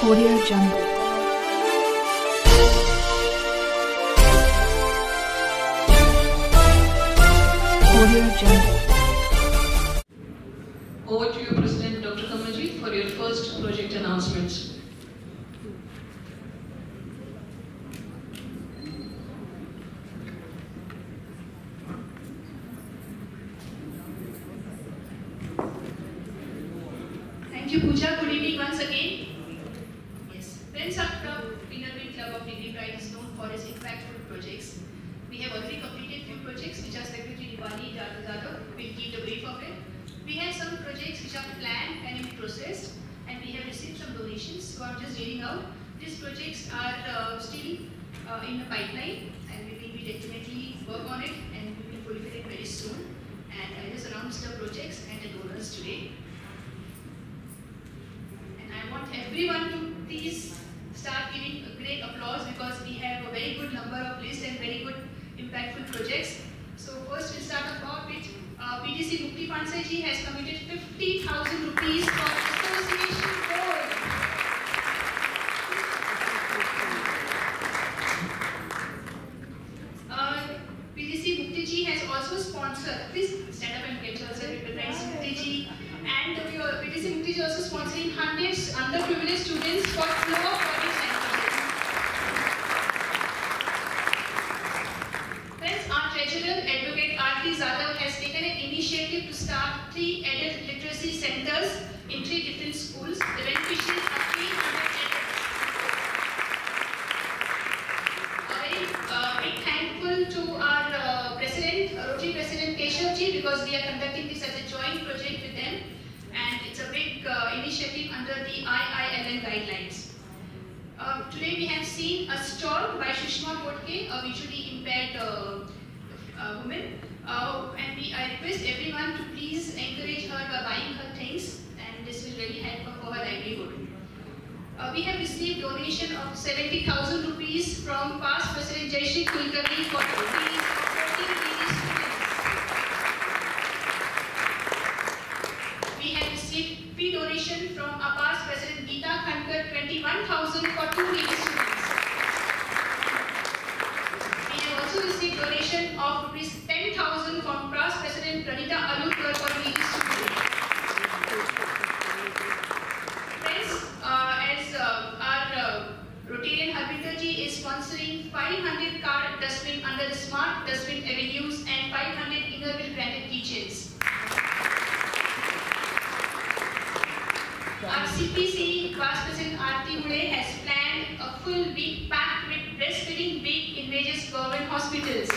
Audio Jungle. Audio Jungle. Over to you, President Dr. Kamalji, for your first project announcements. Thank you, Pooja. Good evening once again. Yes, Friends Art Club, Innerview Club of Degree Pride is known for its impactful projects. We have already completed few projects which our Secretary Diwali Jadhav will give the brief of it. We have some projects which are planned and in process, and we have received some donations. So I'm just reading out. These projects are still in the pipeline, and we will be definitely work on it, and we will fulfill it very soon. And I just announced the projects and the donors today. I want everyone to please start giving a great applause because we have a very good number of lists and very good impactful projects. So first we'll start off with PTC Mukti Pansai ji has committed 50,000 rupees for association board. PTC Mukti ji has also sponsored, please stand up and get yourself recognized, Mukti ji. And PTC Mukti ji also sponsoring 100 underprivileged students for flow of projects and projects. Friends, our treasurer, Advocate Aarti Jadhav, has taken an initiative to start 3 adult literacy centers in 3 different schools. The beneficiaries are 300 adults. Very thankful to our president, Rotary President Keshav ji, because we are conducting this as a joint project with them. And it's a big initiative under the IILN guidelines. Today we have seen a stall by Shushma Kotke, a visually impaired woman. And I request everyone to please encourage her by buying her things, and this will really help her for her livelihood. We have received donation of 70,000 rupees from past President Jayashree Kulkarni for fees of 14 needy students. We have received fee donation from our past President Geeta Khankar, 21,000 for 2 needy students. We have also received donation of rupees 10,000 from past President Pranita Alukar for needy students. Friends, as our Rotarian Harbinder ji is sponsoring 500 car dustbin under the Smart Dustbin Avenues and 500 Innerville branded keychains. Our CPC Vice President Aarti Hude has planned a full week packed with breastfeeding week in various government hospitals.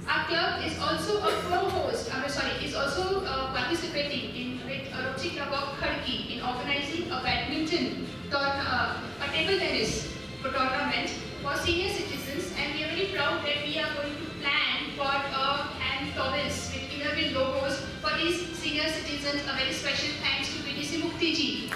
Our club is also a co-host, is also participating in with a Rotary Club of Khadki in organizing a badminton, a table tennis tournament for senior citizens, and we are very proud that we are going to plan for hand towels with Innerville logos for these senior citizens. A very special thanks to PTC Mukti ji.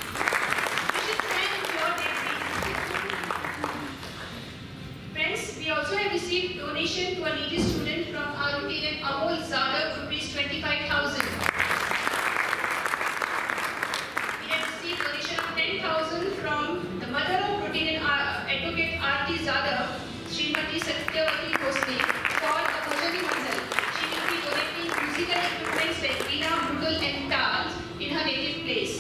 Friends, we also have received donation to a needy student from our Rotarian Amol Jadhav, rupees 25,000. We have received donation of 10,000 from the mother of Rotarian Advocate Aarti Jadhav, Srimati Satyavati Bhosle, for a Bhojani Mandal. She will be donating musical equipments like veena, mrudal and tal in her native place.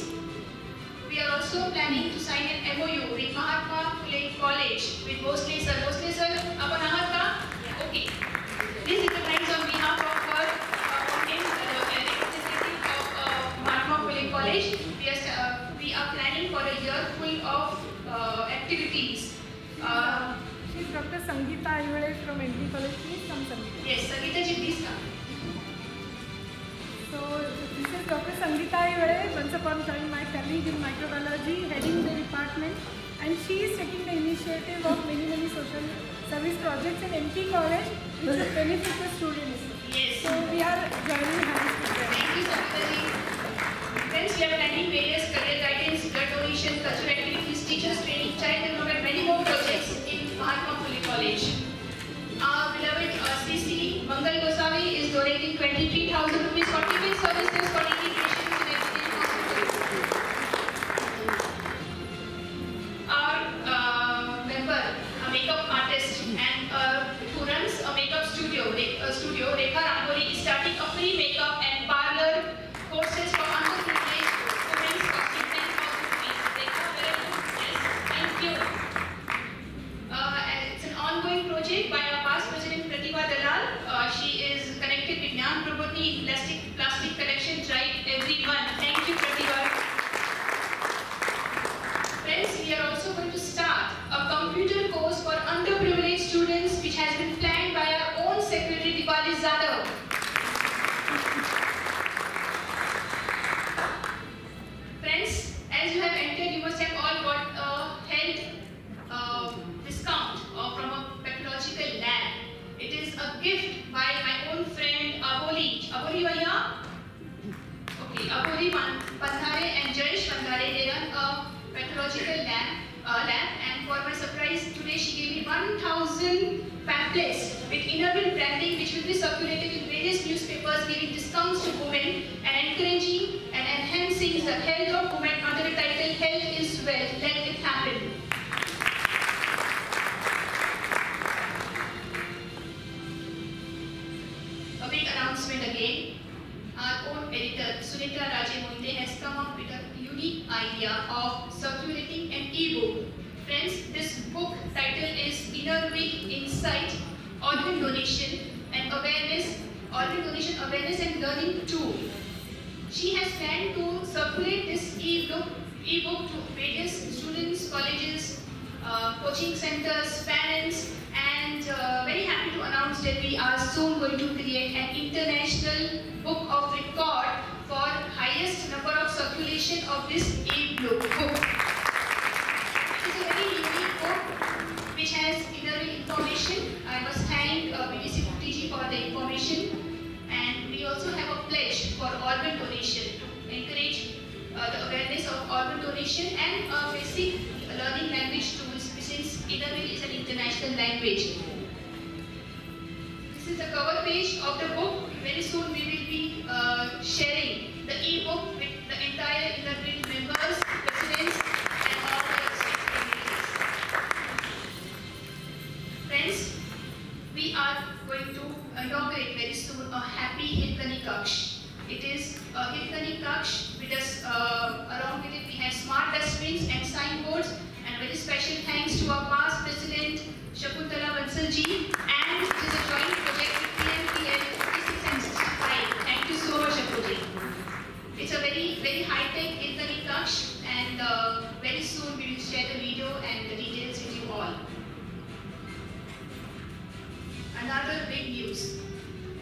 We are also planning to sign an MOU with Mahatma Phule College with Bhosle sir. Bhosle sir, apan ahat ka? Okay. Please recognize on behalf of her, him, the representative of Mahatma Phule College. We are planning for a year full of activities. Is Dr. Sangeeta Ayole from NT College, please come Sangeeta. Yes, Sangeeta ji, please come. So this is Dr. Sangeeta Ayole, once upon a time my colleague in microbiology, heading the department, and she is taking the initiative of many social service projects in NT College, which will benefit the students. Yes. So we are joining hands with them. Thank you, Sangeeta ji. Friends, we are planning various career guidance, blood donation, cultural activities, teachers training, child development, many more projects in Mahatma Phule College. Our beloved CC Mangal Gosavi is donating 23,000 rupees for tiffin services for needy plastic collection drive, everyone. Thank you, Pratibha. Friends, we are also going to start a computer course for underprivileged students, which has been planned by our own secretary, Diwali Zadav. Friends, as you have entered, you must have all got a health discount from a pathological lab. It is a gift by my own friend Aboli. Aboli Bhaiya? Okay, Aboli Pandhare and Jayesh Pandhare, they run a pathological lab, and for my surprise today she gave me 1000 pamphlets with Innerville branding, which will be circulated in various newspapers, giving discounts to women and encouraging and enhancing the health of women under the title Health is Wealth. Let it happen. A big announcement again. Our own editor, Sunita Rajamohinde, has come up with a unique idea of circulating an e-book. Friends, this book title is Innerville Insight, Organ Donation and Awareness, Organ Donation Awareness and Learning Tool. She has planned to circulate this e-book to various students, colleges, coaching centers, parents, and very happy to announce that we are soon going to create an international book of record for highest number of circulation of this e-book. It is a very unique book which has Innerville information. I must thank BDC Putiji for the information, and we also have a pledge for organ donation to encourage the awareness of organ donation and basic learning language tools, since Innerville is an international language. This is the cover page of the book. Very soon we will be sharing the e-book with the entire Innerville members, presidents, and all the state communities. Friends, we are going to inaugurate very soon a Happy Hitkani Kaksh. It is a Hitkani Kaksh with us, around with it we have smart dustbins and signboards, and very special thanks to our past president Shakuntala Bansal ji, and it is a joint project with PMPL 56 and 65. Thank you so much, Shakuji. It's a very high-tech Hitkani Kaksh, and very soon we will share the video and the details with you all. Another big news,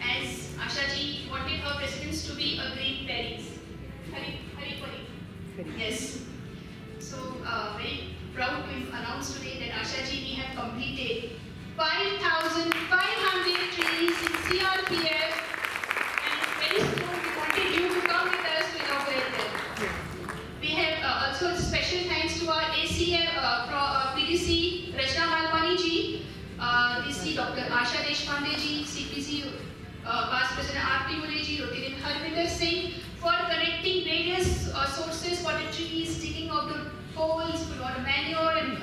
as Asha ji wanted her presidents to be a green Paris. Hari Pari. Yes. So very proud to announce today that Asha ji, we have completed 5,500 trees in CRPF, and very soon we wanted you to come with us to inaugurate them. We have also a special thanks to our ACF PDC Rachna Malpani ji, DC Dr. Asha Deshpande ji, CPC past President R.P. Mule ji, Rotarian Harvinder Singh, for connecting various sources for the trees, digging out the holes, for the manure, and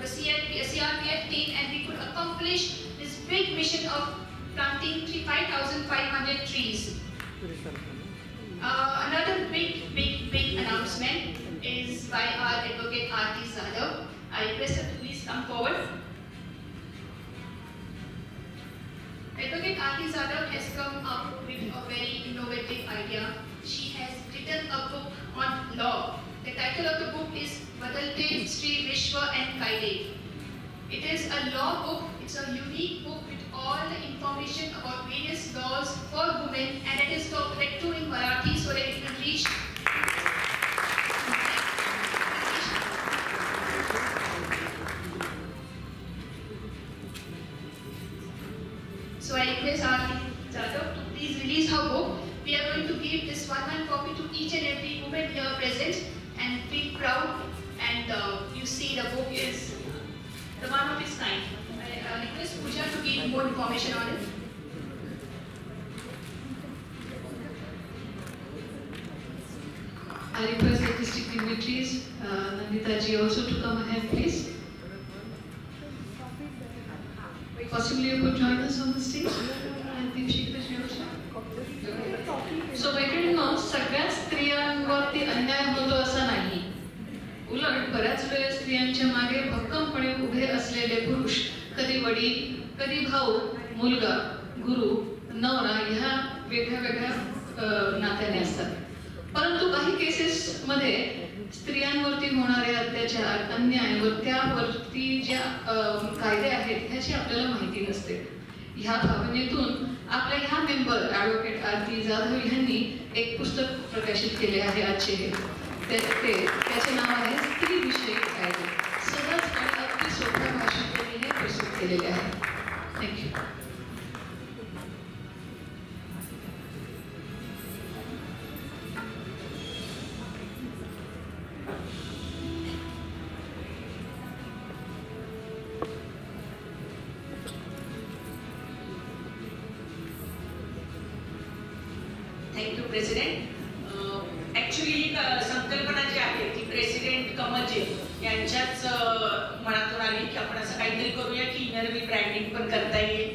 the CRPF team, and we could accomplish this big mission of planting 5,500 trees. Another big announcement is by our advocate Aarti Zadav. I request her to please come forward. Advocate Aarti Zadav has come up with a very innovative idea. She has written a book on law. The title of the book is Badalte Sri Vishwa and Kaide. It is a law book. It's a unique book with all the information about various laws for women, and it is read to in Marathi so that it will reach. So I request Aarti Zadav to please release her book. We are going to give this one copy to each and every woman here present, and feel proud. And you see the book is the one of its kind. I request Pooja to give more information on it. I request the district dignitaries, Nandita ji, also to come ahead, please. Possibly you could join us on the stage. I think she could join us. So मैत्रिणींनो, सगळ्या स्त्रियांवरती अन्याय होतो असं नाही. उलट बऱ्याच वेळेस स्त्रियांच्या मागे भक्कमपणे उभे असलेले पुरुष, कधी वडील, कधी भाऊ, मुलगा, गुरु, नवरा ह्या वेगळ्या नात्याने असतात. परंतु काही केसेसमध्ये स्त्रियांवरती होणारे अत्याचार, अन्याय व त्यावरती ज्या कायदे आहेत ह्याची आपल्याला माहिती नसते. ह्या भावनेतून आपल्या ह्या मेंबर ॲडव्होकेट आरती जाधव यांनी एक पुस्तक प्रकाशित केले आहे आजचे हे. त्याचे नाव आहे स्त्रीविषयक कायदे. सहज आणि अगदी सोप्या भाषेत त्यांनी हे प्रस्तुत केलेले आहे. थँक्यू. Thank you president. ॲक्च्युली ही संकल्पना जी आहे ती प्रेसिडेंट कमलजी यांच्याच मनातून आली की आपण असं काहीतरी करूया की इनरव्ही ब्रँडिंग पण करता येईल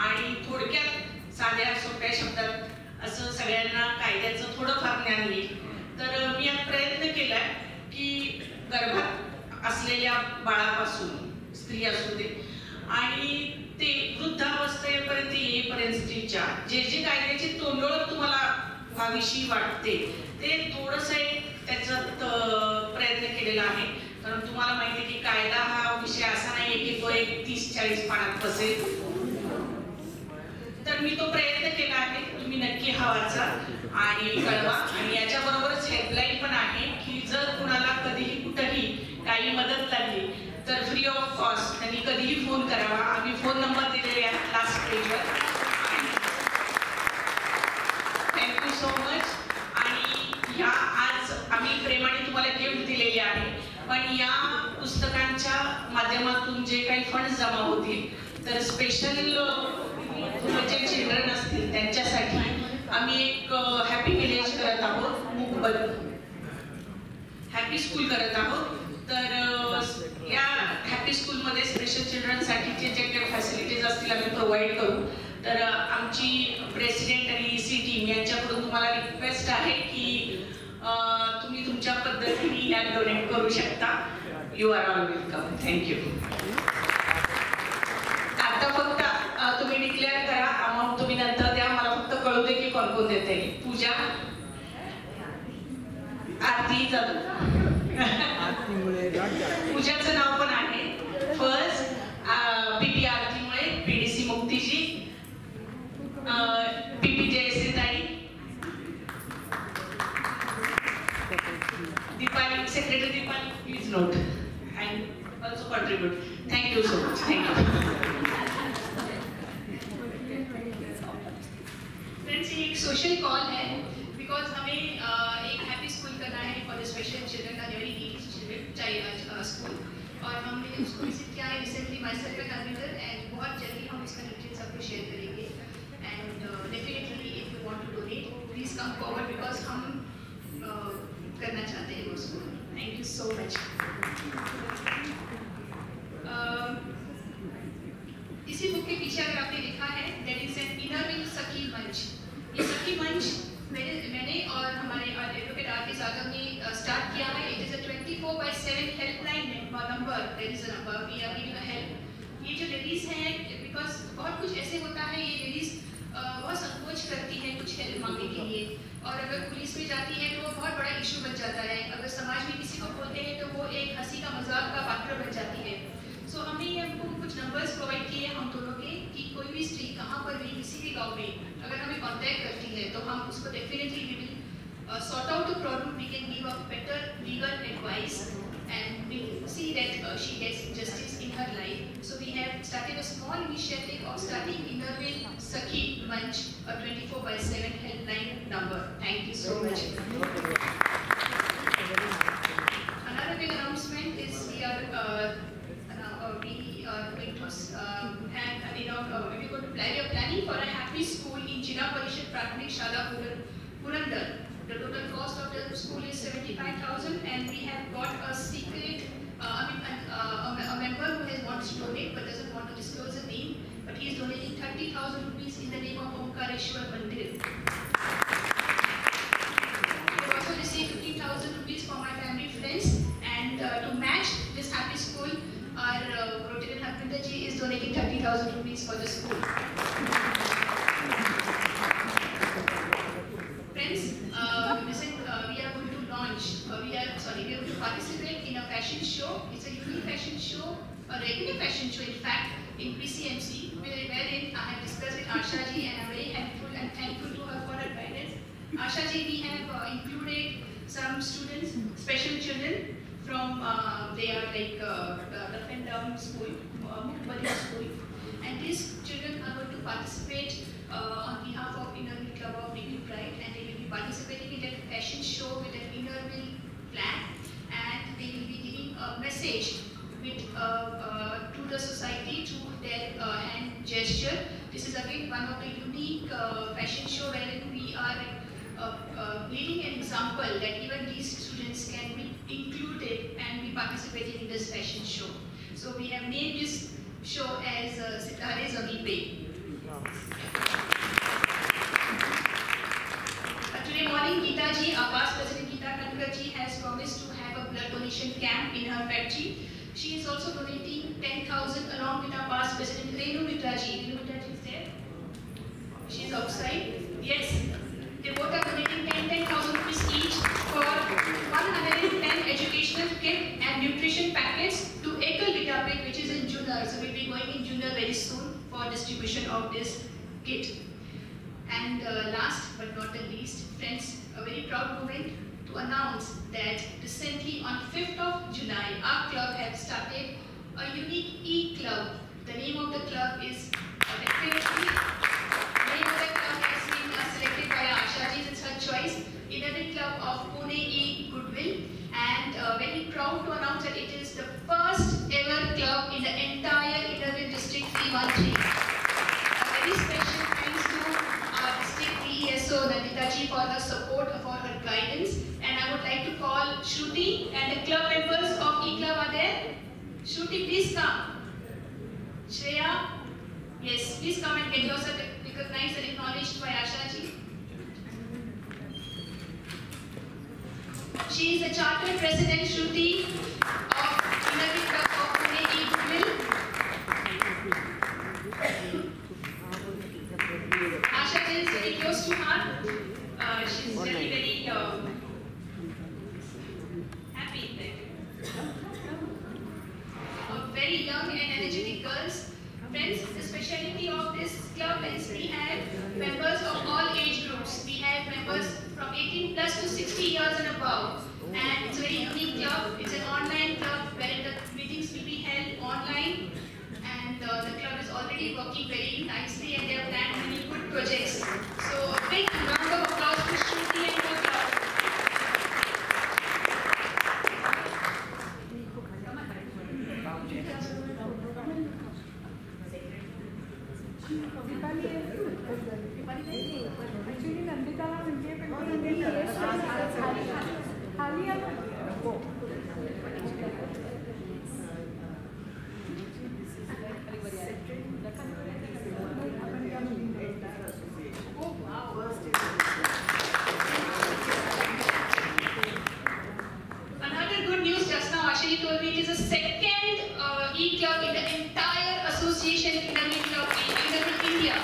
आणि थोडक्यात साध्या सोप्या शब्दात असं सगळ्यांना कायद्याचं थोडंफार ज्ञान येईल. तर मी आज प्रयत्न केला की गर्भात असलेल्या बाळापासून स्त्री असू दे आणि ते वृद्धावस्थेपर्यंत येईपर्यंत स्त्रीच्या जे जे कायद्याची तोंडोळत तुम्हाला व्हावीशी वाटते ते थोडंसं एक त्याच्यात प्रयत्न केलेला आहे. कारण तुम्हाला माहिती आहे की कायदा हा विषय असा नाही की तो एक 30-40 पानात बसेल. तर मी तो प्रयत्न केला आहे. तुम्ही नक्की हा वाचा आणि कळवा. आणि याच्याबरोबरच हेल्पलाईन पण आहे की जर कुणाला कधीही कुठंही काही मदत लागली तर फ्री ऑफ कॉस्ट त्यांनी कधीही फोन करावा. आम्ही फोन नंबर दिलेले आहेत लास्ट पेजवर. Thank you so much. आणि ह्या आज आम्ही प्रेमाने तुम्हाला गिफ्ट दिलेली आहे. पण या पुस्तकांच्या माध्यमातून जे काही फंड्स जमा होतील तर स्पेशल जे चिल्ड्रन असतील त्यांच्यासाठी आम्ही एक हॅपी विलेज करत आहोत. मुकबल हॅपी स्कूल करत आहोत. तर या हॅपी स्कूलमध्ये स्पेशल चिल्ड्रनसाठीचे जे काही फॅसिलिटीज असतील आम्ही प्रोव्हाइड करू. तर आमची प्रेसिडेंट आणि ईसी टीम यांच्याकडून तुम्हाला रिक्वेस्ट आहे की तुम्ही तुमच्या पद्धतीने या डोनेट करू शकता. You are all welcome. Thank you. आता फक्त तुम्ही डिक्लेअर करा अमाऊंट. तुम्ही नंतर द्या. मला फक्त कळू दे की कोण कोण देते. पूजा, आरती जाधव. पूजाचं नाव पण आहे. फर्स्ट पीपी आरतीमुळे, पीडीसी मुक्तीजी, पीपी जयश्री ताई, Deepali, secretary Deepali, please note and also contribute. Thank you so much. Thank you. Friends, ये एक सोशल कॉल है बिकॉज हमें एक हैप्पी स्कूल करना है फॉर द स्पेशल चिल्ड्रन का very needy children child school. और हमने उसको विजिट किया है recently myself and another. And बहुत जल्दी हम इसका डिटेल्स आपको शेयर करेंगे. And definitely if you want to donate please come forward because हम करना चाहते हैं वो school. Thank you so much. इसी बुक के पीछे अगर आपने लिखा है दैट इज एन इनरव्ही सखी मंच. ये सखी मंच मैंने और हमारे एडवोकेट आरती जाधव ने स्टार्ट किया है. It is a 24/7 helpline number. That is a number we are giving a help. ये जो लेडीज हैं बिकॉज बहुत कुछ ऐसे होता है ये लेडीज बहुत संकोच करती है कुछ हेल्प मांगने के लिए. और अगर पुलिस में जाती है तो वो बहुत बड़ा इशू बन जाता है. अगर समाज में किसी को बोलते हैं तो वो एक हंसी का मजाक का पात्र बन जाती है. सो हमने ये हमको कुछ नंबर्स प्रोवाइड किए हम दोनों के कि कोई भी स्त्री कहाँ पर भी किसी भी गांव में अगर हमें कांटेक्ट करती है तो हम उसको definitely we will sort out the problem. We can give a better legal advice and we see that she gets justice in her life. So we have started a small initiative of starting Innerville Sakhi Manch, a 24/7 helpline number. Thank you so much. Another big announcement is we are going to have we're going to planning for a happy school in Jina Parishad Prathmik Shala Purandar. The total cost of the school is 75,000 and we have got a secret, a member who has wants to donate but doesn't want to disclose a name, but he is donating 30,000 rupees in the name of Omkareshwar Mandir. We have also received 15,000 rupees from my family friends and to match this happy school, our Rotarian Harpinda ji is donating 30,000 rupees for the school. Friends, fashion show. It's a unique fashion show, a regular fashion show in fact, in PCMC, wherein I have discussed with Asha ji and I'm very helpful and thankful to her for her guidance. Asha ji, we have included some students, special children from, they are like Rough and Down School, Mukbadi School. And these children are going to participate on behalf of Innerville Club of Brigade Pride, and they will be participating in a fashion show with an Innerville flag, and they will be giving a message with, to the society through their hand gesture. This is again one of the unique fashion show wherein we are leading an example that even these students can be included and be participating in this fashion show. So we have named this show as Sitare Zameen Pe. Today morning, Geeta ji, our past president Geeta Khankar ji, has promised to have a blood donation camp in her factory. She is also donating 10,000 along with our past president Renu Mitra ji. Renu Mitra ji is there? She is outside. Yes. They both are donating 10,000 rupees each for 110 educational kit and nutrition packets to Ekal Vidyapit, which is in Junar. So we'll be going in Junar very soon for distribution of this kit. And last but not the least, friends, a very proud moment to announce that recently on 5th of July, our club has started a unique e-club. The name of the club is definitely, the name of the club has been selected by Asha ji, it's her choice, Innerville Club of Pune E-Goodwill. And very proud to announce that it is the first ever club in the entire Innerville district 313. A very special thanks to our district PESO Nandita ji for her support, for her guidance. And I would like to call Shruti and the club members of E-Club are there. Shruti, please come. Shreya, yes, please come and get yourself recognized and acknowledged by Asha ji. She is the chartered president, Shruti, of Innerville Club of Pune E-Goodwill. Asha ji is very close to her. She's very, very happy there. Very young and energetic girls. Friends, the speciality of this club is we have members of all age groups. We have members from 18 plus to 60 years and above. And it's a very unique club. It's an online club where the meetings will be held online. And the club is already working very nicely and they have planned many good projects. So a big round of applause to Shruti and her club. Actually, Nanditala म्हणजे खाली Another good news just now, Ashini told me it is the second e-club in the entire association Innerville Club in India.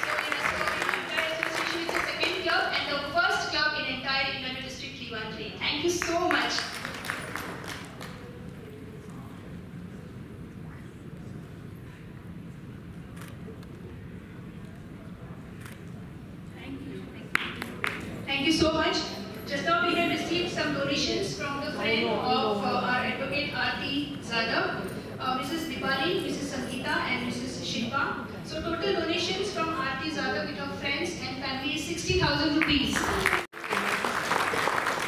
So in the entire association it's the second club and the first club in entire Innerville district 313. Thank you so much. Thank you so much. Just now we have received some donations from the friend of our advocate Aarti Zada, Mrs. Dipali, Mrs. Sangeeta and Mrs. Shilpa. So total donations from Aarti Zada with her friends and family is 60,000 rupees.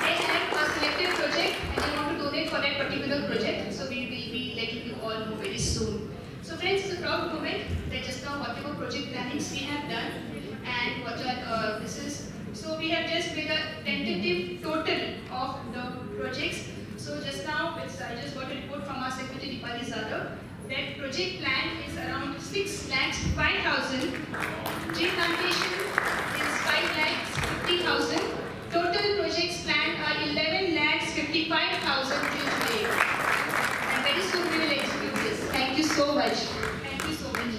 They have a selected project and they want to donate for that particular project. So we will be letting you all know very soon. So friends, it's a proud moment that just now whatever project plannings we have done and what are this is. So we have just made a tentative total of the projects. So just now, I just got a report from our secretary Dipali Zada that project plan is around 6,05,000. Tree plantation is 5,50,000. Total projects planned are 11,55,000 till today. And very soon we will execute this. Thank you so much. Thank you so much.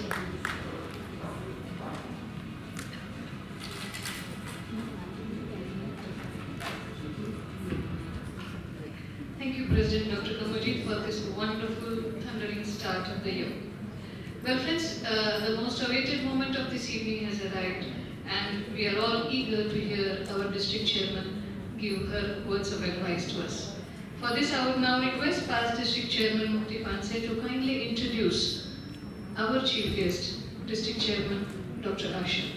Thank you. President Dr. Kamarjit for this wonderful thundering start of the year. Well friends, the most awaited moment of this evening has arrived and we are all eager to hear our district chairman give her words of advice to us. For this I would now request past district chairman Mukti Panse to kindly introduce our chief guest, district chairman Dr. Asha.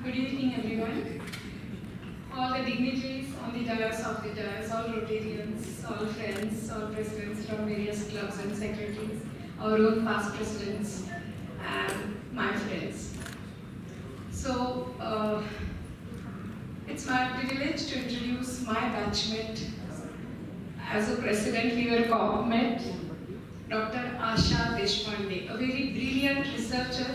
Good evening, everyone. All the dignitaries on the dais, off the dais, all Rotarians, all friends, all presidents from various clubs and secretaries, our own past presidents, and my friends. So, it's my privilege to introduce my batchmate. As a president, we were co-met, Dr. Asha Deshpande, a very brilliant researcher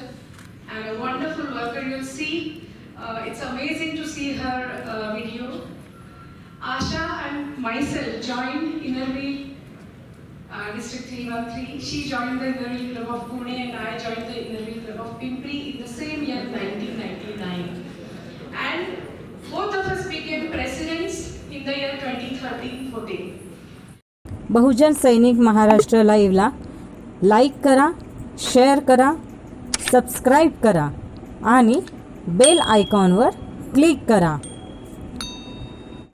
and a wonderful worker. You'll see. It's amazing to see her video. Asha and myself joined Innerwheel District 313. She joined the Innerwheel Club of Pune and I joined the Innerwheel Club of Pimpri in the same year, 1999. And both of us became presidents in the year 2013-14. बहुजन सैनिक महाराष्ट्र लाईव्हला like करा, share करा, subscribe करा आणि bell आयकॉनवर click करा.